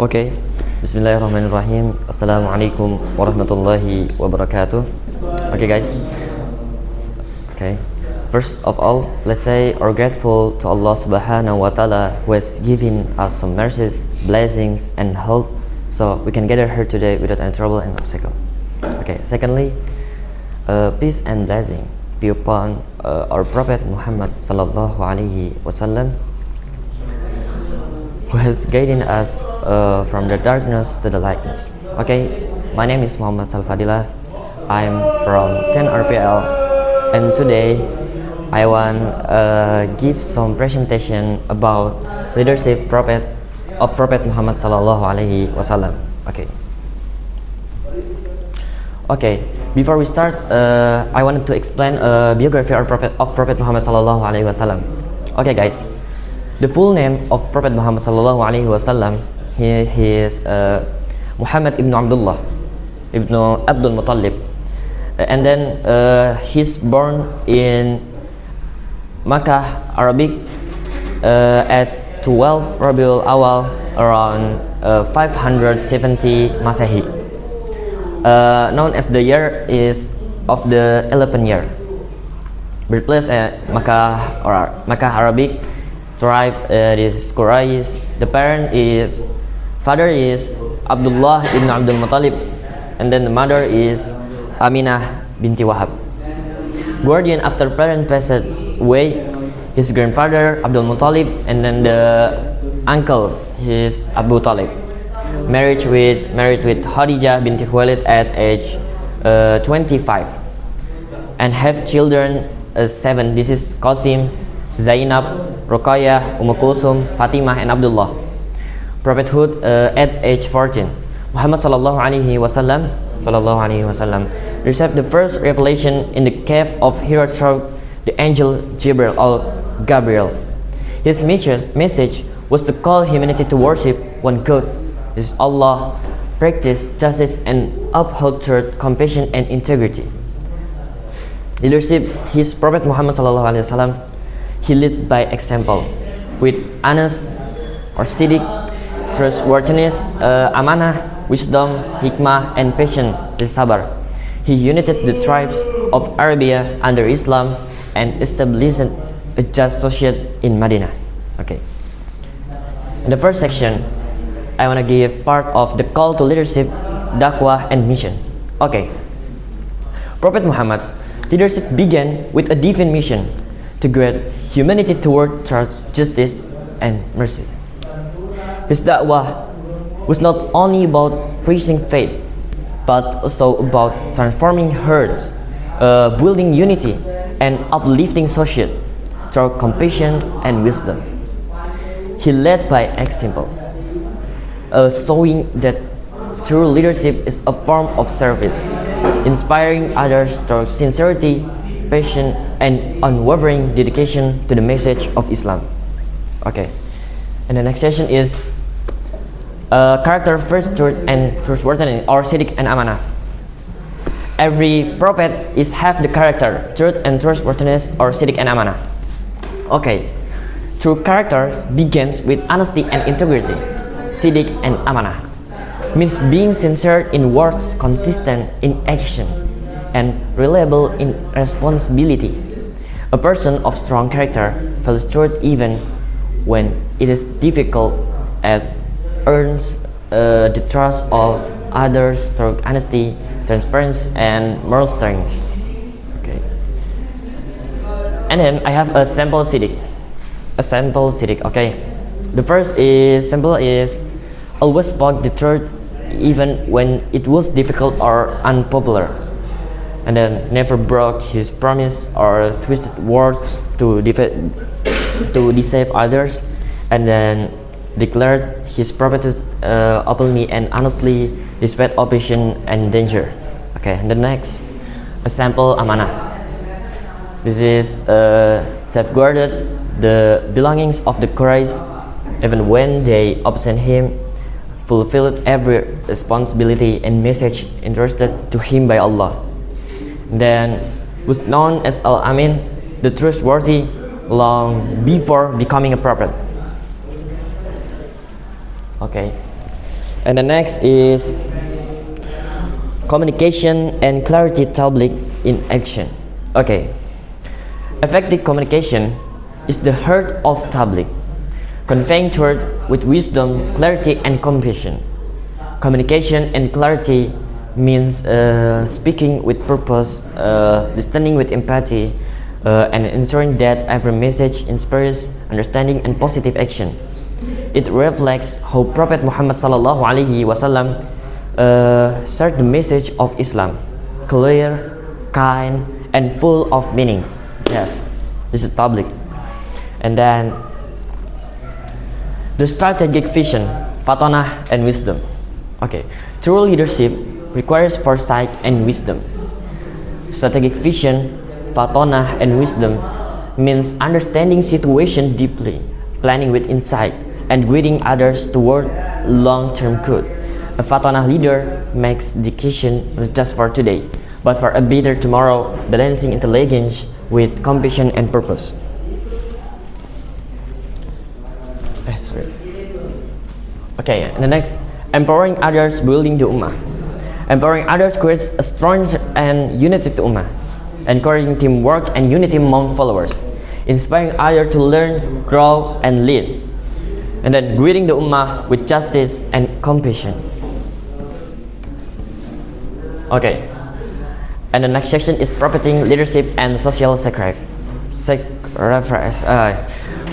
Okay, Bismillahirrahmanirrahim. Assalamualaikum warahmatullahi wabarakatuh. Okay, guys. Okay, first of all, let's say are grateful to Allah Subhanahu wa Ta'ala who has given us some mercies, blessings, and help, so we can gather here today without any trouble and obstacle. Okay, secondly, peace and blessing be upon our Prophet Muhammad Sallallahu Alaihi Wasallam, who has guided us from the darkness to the lightness. Okay, my name is Muhammad Salfadila. I'm from 10 RPL, and today I want give some presentation about leadership of Prophet Muhammad Sallallahu Alaihi Wasallam. Okay. Okay. Before we start, I wanted to explain a biography of Prophet Muhammad Sallallahu Alaihi Wasallam. Okay, guys. The full name of Prophet Muhammad Sallallahu Alaihi Wasallam, he is Muhammad ibn Abdullah ibn Abdul Muttalib, and then he's born in Makkah, Arabic, at 12 Rabiul Awal around 570 Masehi, known as the year is of the 11th year. Birthplace at Makkah or Makkah, Arabic. Tribe is Quraysh. The father is Abdullah ibn Abdul Muttalib, and then the mother is Aminah binti Wahab. Guardian after parent passed away, his grandfather Abdul Muttalib, and then the uncle is Abu Talib. Married with Khadijah binti Khuwailid at age 25, and have children 7. This is Qasim, Zainab, Ruqayyah, Kulsum, Fatimah, and Abdullah. Prophethood at age 14. Muhammad Sallallahu Alaihi Wasallam received the first revelation in the cave of Hira through the angel Jibril or Gabriel. His message was to call humanity to worship one God, is Allah, practice justice, and uphold truth, compassion, and integrity. Leadership, his Prophet Muhammad Sallallahu Alaihi Wasallam, he led by example with honest or siddiq, trustworthiness, amanah, wisdom, hikmah, and patience, sabar. He united the tribes of Arabia under Islam and established a just society in Medina. Okay. In the first section, I want to give part of the call to leadership, dakwah, and mission. Okay. Prophet Muhammad's leadership began with a divine mission to guide humanity toward truth, justice, and mercy. His da'wah was not only about preaching faith, but also about transforming hearts, building unity, and uplifting society through compassion and wisdom. He led by example, showing that true leadership is a form of service, inspiring others through sincerity, passion, and unwavering dedication to the message of Islam. Okay, and the next session is character, first, truth, and trustworthiness, or siddiq and amanah. Every prophet have the character, truth, and trustworthiness, or siddiq and amanah. Okay, true character begins with honesty and integrity. Siddiq and amanah means being sincere in words, consistent in action, and reliable in responsibility. A person of strong character follows truth even when it is difficult and earns the trust of others through honesty, transparency, and moral strength. Okay. And then I have a sample siddiq. Okay. The first sample is always spoke the truth even when it was difficult or unpopular, and then never broke his promise or twisted words to deceive others, and then declared his prophethood openly and honestly despite opposition and danger. Okay, and the next, a sample amanah. This is safeguarded the belongings of the Quraysh even when they absent him, fulfilled every responsibility and message entrusted to him by Allah. Then was known as Al-Amin, the trustworthy, long before becoming a prophet. Okay. And the next is communication and clarity tabligh in action. Okay, effective communication is the heart of tabligh, conveying truth with wisdom, clarity, and compassion. Communication and clarity means speaking with purpose, listening with empathy, and ensuring that every message inspires understanding and positive action. It reflects how Prophet Muhammad sallallahu alaihi wasallam shared the message of Islam, clear, kind, and full of meaning. Yes, this is tabligh. And then the strategic vision, fatonah, and wisdom. Okay, true leadership requires foresight and wisdom. Strategic vision, fatonah, and wisdom means understanding situation deeply, planning with insight, and guiding others toward long-term good. A fatonah leader makes decisions not just for today, but for a better tomorrow, balancing intelligence with compassion and purpose. Okay, and the next, empowering others, building the ummah. Empowering others creates a strong and united ummah, encouraging teamwork and unity among followers, inspiring others to learn, grow, and lead. And then guiding the ummah with justice and compassion. Okay, and the next section is propheting leadership and social sacrifice.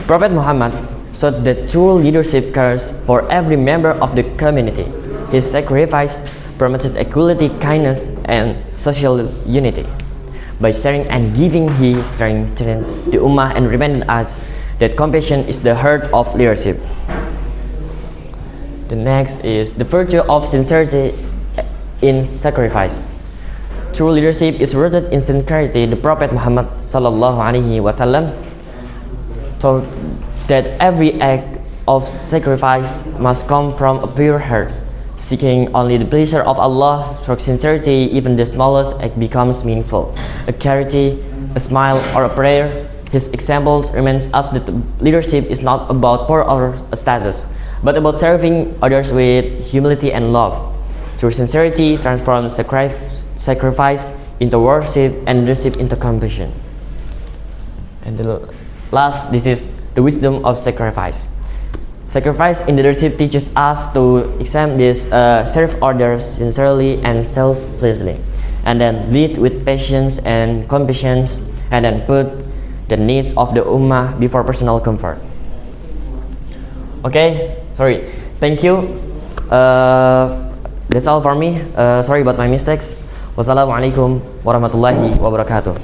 Prophet Muhammad showed that true leadership cares for every member of the community. His sacrifice promoted equality, kindness, and social unity. By sharing and giving, he strengthened the ummah and reminded us that compassion is the heart of leadership. The next is the virtue of sincerity in sacrifice. True leadership is rooted in sincerity. The Prophet Muhammad sallallahu alaihi wasallam taught that every act of sacrifice must come from a pure heart, seeking only the pleasure of Allah. Through sincerity, even the smallest act becomes meaningful. A charity, a smile, or a prayer. His example reminds us that leadership is not about power or status, but about serving others with humility and love. Through sincerity, transform sacrifice into worship and leadership into compassion. And the last, this is the wisdom of sacrifice. Sacrifice in leadership teaches us to examine this, serve others sincerely and selflessly, and then lead with patience and compassion, and then put the needs of the ummah before personal comfort. Okay, sorry. Thank you. That's all for me. Sorry about my mistakes. Wassalamualaikum warahmatullahi wabarakatuh.